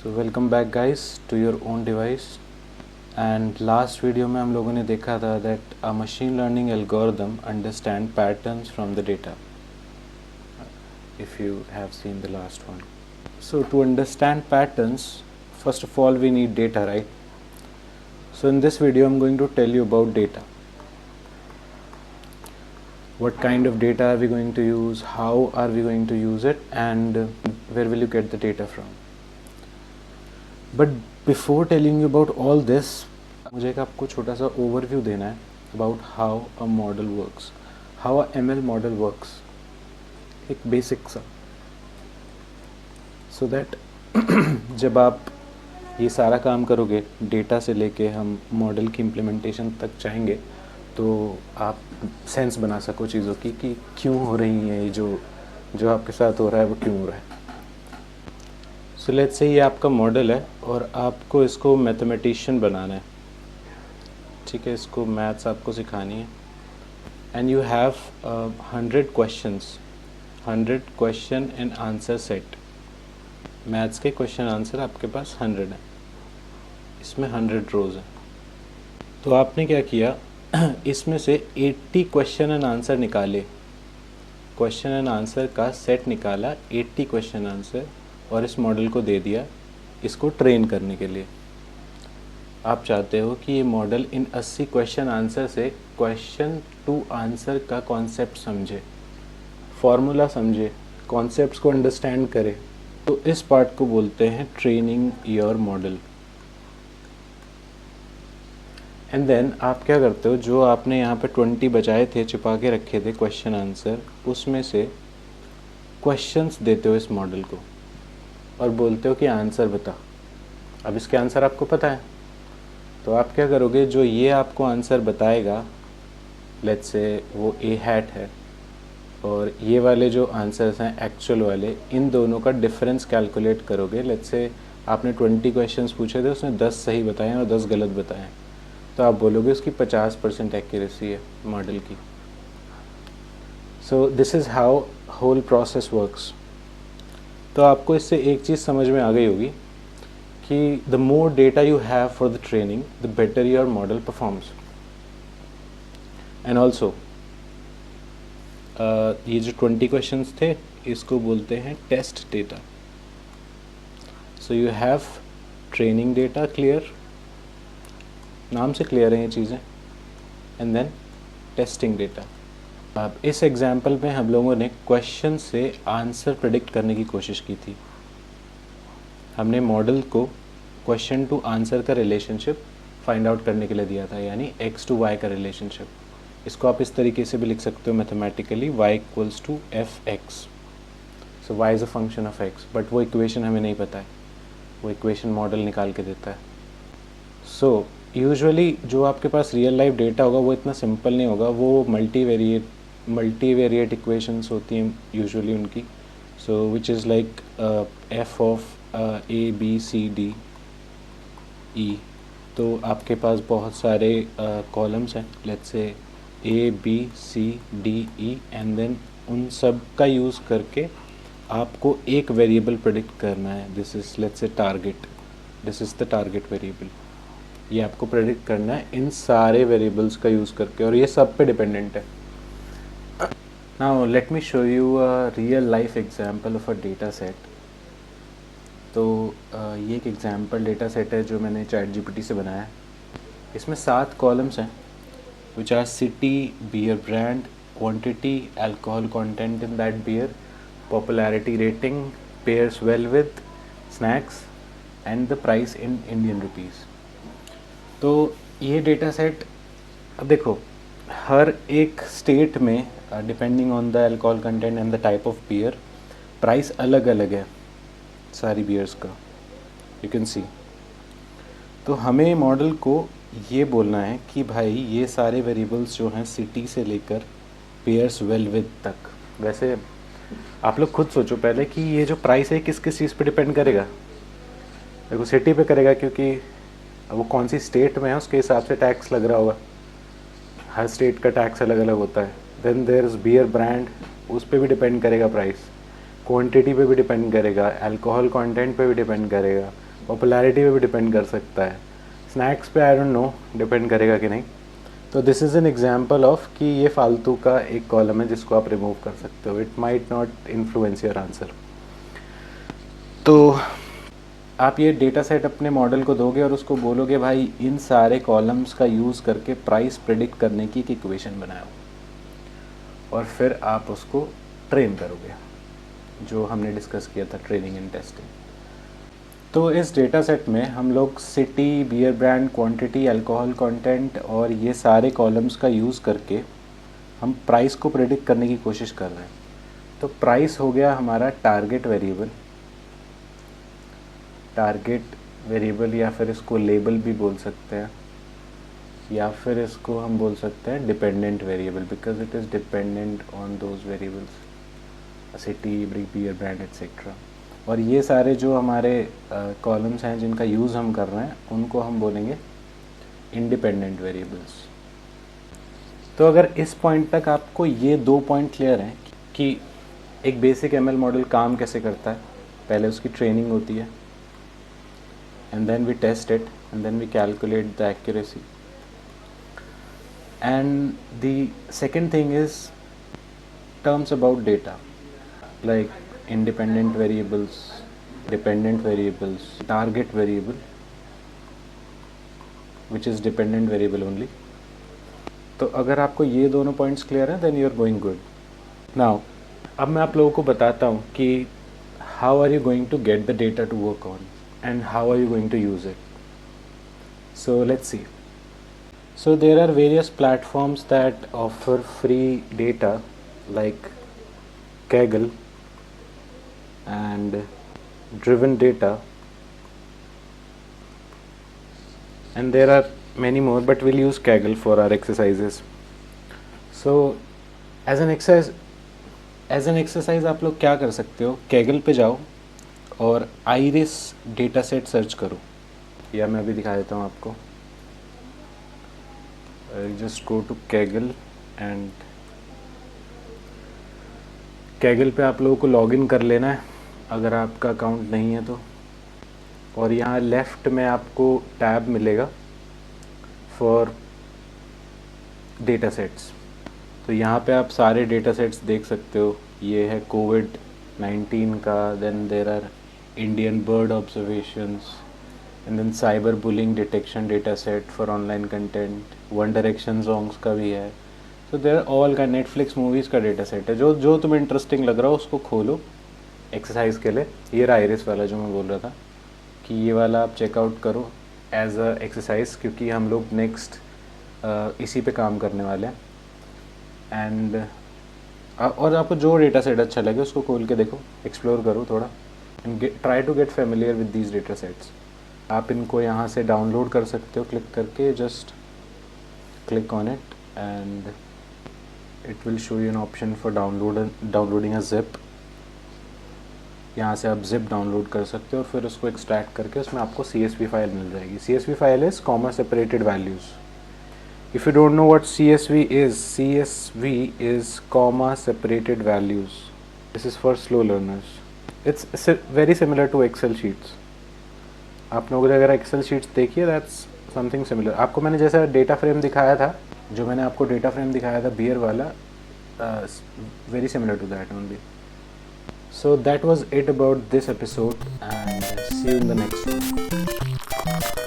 So welcome back guys to your own device. And last video में हम लोगों ने देखा था that a machine learning algorithm understand patterns from the data, if you have seen the last one. So to understand patterns, first of all we need data, right? So in this video I'm going to tell you about data. What kind of data are we going to use, how are we going to use it, and where will you get the data from? But before telling you about all this, मुझे एक आपको छोटा सा overview देना है about how a model works, how a ML model works, एक basic सा, so that जब आप ये सारा काम करोगे डेटा से लेके हम मॉडल की इम्प्लीमेंटेशन तक चाहेंगे तो आप सेंस बना सको चीज़ों की कि क्यों हो रही है, जो आपके साथ हो रहा है वो क्यों हो रहा है। सो लेट्स से ये आपका मॉडल है और आपको इसको मैथमेटिशियन बनाना है, ठीक है, इसको मैथ्स आपको सिखानी है। And you have 100 questions, 100 question and answer set. Maths के क्वेश्चन आंसर आपके पास 100 है, इसमें 100 रोज़ हैं। तो आपने क्या किया, इसमें से 80 क्वेश्चन एंड आंसर निकाले, क्वेश्चन एंड आंसर का सेट निकाला, 80 क्वेश्चन आंसर, और इस मॉडल को दे दिया इसको ट्रेन करने के लिए। आप चाहते हो कि ये मॉडल इन 80 क्वेश्चन आंसर से क्वेश्चन टू आंसर का कॉन्सेप्ट समझे, फॉर्मूला समझे, कॉन्सेप्ट्स को अंडरस्टैंड करे। तो इस पार्ट को बोलते हैं training your model. And then आप क्या करते हो, जो आपने यहाँ पे 20 बचाए थे, छिपा के रखे थे क्वेश्चन आंसर, उसमें से क्वेश्चंस देते हो इस मॉडल को और बोलते हो कि आंसर बता। अब इसके आंसर आपको पता है, तो आप क्या करोगे, जो ये आपको आंसर बताएगा, लेट्स से वो ए हैट है, और ये वाले जो आंसर्स हैं एक्चुअल वाले, इन दोनों का डिफरेंस कैलकुलेट करोगे। लेट्स से आपने 20 क्वेश्चंस पूछे थे, उसने 10 सही बताए और 10 गलत बताए, तो आप बोलोगे उसकी 50% एक्यूरेसी है मॉडल की। So this is how whole process works. तो आपको इससे एक चीज़ समझ में आ गई होगी कि the more data you have for the training the better your model performs. And also ये जो 20 क्वेश्चंस थे इसको बोलते हैं test data. So you have training data clear, नाम से क्लियर है ये चीज़ें, एंड देन टेस्टिंग डेटा। अब इस एग्जाम्पल में हम लोगों ने क्वेश्चन से आंसर प्रेडिक्ट करने की कोशिश की थी। हमने मॉडल को क्वेश्चन टू आंसर का रिलेशनशिप फाइंड आउट करने के लिए दिया था, यानी x टू y का रिलेशनशिप। इसको आप इस तरीके से भी लिख सकते हो mathematically, y equals to fx। So y is a function of x, but वो इक्वेशन हमें नहीं पता है, वो इक्वेशन मॉडल निकाल के देता है। सो यूजुअली जो आपके पास रियल लाइफ डेटा होगा वो इतना सिंपल नहीं होगा, वो मल्टीवेरिएट इक्वेशंस होती हैं यूजुअली उनकी। So which is like f of a b c d e। तो आपके पास बहुत सारे कॉलम्स हैं, let's say a b c d e, and then उन सब का यूज़ करके आपको एक वेरिएबल प्रेडिक्ट करना है। This is let's say target, this is the target variable. ये आपको प्रेडिक्ट करना है इन सारे वेरिएबल्स का यूज़ करके, और ये सब पे डिपेंडेंट है। Now let me show you a real life example of a data set. तो ये एक एग्जांपल डेटा सेट है जो मैंने ChatGPT से बनाया है। इसमें 7 कॉलम्स हैं, which are city, beer brand, quantity, alcohol content in that beer, popularity rating, pairs well with, snacks, and the price in Indian rupees. तो ये डेटा सेट, अब देखो, हर एक स्टेट में depending on the alcohol content and the type of beer, price अलग अलग है सारी बियर्स का, यू कैन सी। तो हमें मॉडल को ये बोलना है कि भाई ये सारे वेरिएबल्स जो हैं सिटी से लेकर पेयर्स वेल विद तक। वैसे आप लोग खुद सोचो पहले कि ये जो प्राइस है किस किस चीज़ पे डिपेंड करेगा। देखो सिटी पे करेगा, क्योंकि वो कौन सी स्टेट में है उसके हिसाब से टैक्स लग रहा होगा, हर स्टेट का टैक्स अलग अलग होता है। Then there is beer brand, उस पर भी डिपेंड करेगा प्राइस, क्वांटिटी पे भी डिपेंड करेगा, अल्कोहल कंटेंट पे भी डिपेंड करेगा, पॉपुलैरिटी पे भी डिपेंड कर सकता है, स्नैक्स पे आई डोंट नो डिपेंड करेगा कि नहीं। तो this is an example of कि ये फालतू का एक कॉलम है जिसको आप रिमूव कर सकते हो, it might not influence your answer. तो आप ये डेटा सेट अपने मॉडल को दोगे और उसको बोलोगे भाई इन सारे कॉलम्स का यूज़ करके प्राइस प्रिडिक्ट करने की एक इक्वेशन बनाओ, और फिर आप उसको ट्रेन करोगे, जो हमने डिस्कस किया था ट्रेनिंग एंड टेस्टिंग। तो इस डेटा सेट में हम लोग city, beer brand, quantity, alcohol content और ये सारे कॉलम्स का यूज़ करके हम प्राइस को प्रेडिक्ट करने की कोशिश कर रहे हैं। तो प्राइस हो गया हमारा टारगेट वेरिएबल, या फिर इसको लेबल भी बोल सकते हैं, या फिर इसको हम बोल सकते हैं dependent variable, because it is dependent on those variables, city, beer brand etcetera. और ये सारे जो हमारे कॉलम्स हैं जिनका यूज़ हम कर रहे हैं उनको हम बोलेंगे इंडिपेंडेंट वेरिएबल्स। तो अगर इस पॉइंट तक आपको ये 2 पॉइंट क्लियर हैं कि एक बेसिक एमएल मॉडल काम कैसे करता है, पहले उसकी ट्रेनिंग होती है and then we test it and then we calculate the accuracy, and the second thing is terms about data like independent variables, dependent variables, target variable which is dependent variable only. तो अगर आपको ये दोनों points clear हैं then you are going good. Now अब मैं आप लोगों को बताता हूँ कि how are you going to get the data to work on and how are you going to use it. So let's see. So there are various platforms that offer free data like Kaggle and Driven Data, and there are many more, but we'll use Kaggle for our exercises. So as an exercise आप लोग क्या कर सकते हो, Kaggle पे जाओ और iris data set search करो, या मैं अभी दिखा देता हूँ आपको। Just go to Kaggle and Kaggle पे आप लोगों को लॉगिन कर लेना है अगर आपका अकाउंट नहीं है तो, और यहाँ लेफ़्ट में आपको टैब मिलेगा फॉर डेटा सेट्स। तो यहाँ पे आप सारे डेटा सेट्स देख सकते हो। ये है कोविड-19 का, then there are Indian bird observations, and then cyber bullying detection data set for online content, One Direction songs का भी है। So there are all का Netflix movies का data set है, जो तुम्हें इंटरेस्टिंग लग रहा हो उसको खोलो एक्सरसाइज के लिए। ये रहा आइरिस वाला जो मैं बोल रहा था कि ये वाला आप चेकआउट करो एज अ एक्सरसाइज, क्योंकि हम लोग नेक्स्ट इसी पे काम करने वाले हैं। एंड और आपको जो डेटा सेट अच्छा लगे उसको खोल के देखो, एक्सप्लोर करो थोड़ा, and try to get familiar with these data sets. आप इनको यहाँ से डाउनलोड कर सकते हो क्लिक करके, just click on it and it will show you an option for downloading a zip. यहाँ से आप zip डाउनलोड कर सकते हो और फिर उसको एक्सट्रैक्ट करके उसमें आपको CSV फाइल मिल जाएगी। CSV file is comma separated values. If you don't know what CSV is comma separated values. This is for slow learners. It's very similar to Excel sheets. आप लोगों ने अगर Excel sheets देखी है, that's something similar. आपको मैंने जैसा data frame दिखाया था, जो मैंने आपको डेटा फ्रेम दिखाया था बियर वाला, very similar to that only. So that was it about this episode, and see you in the next one.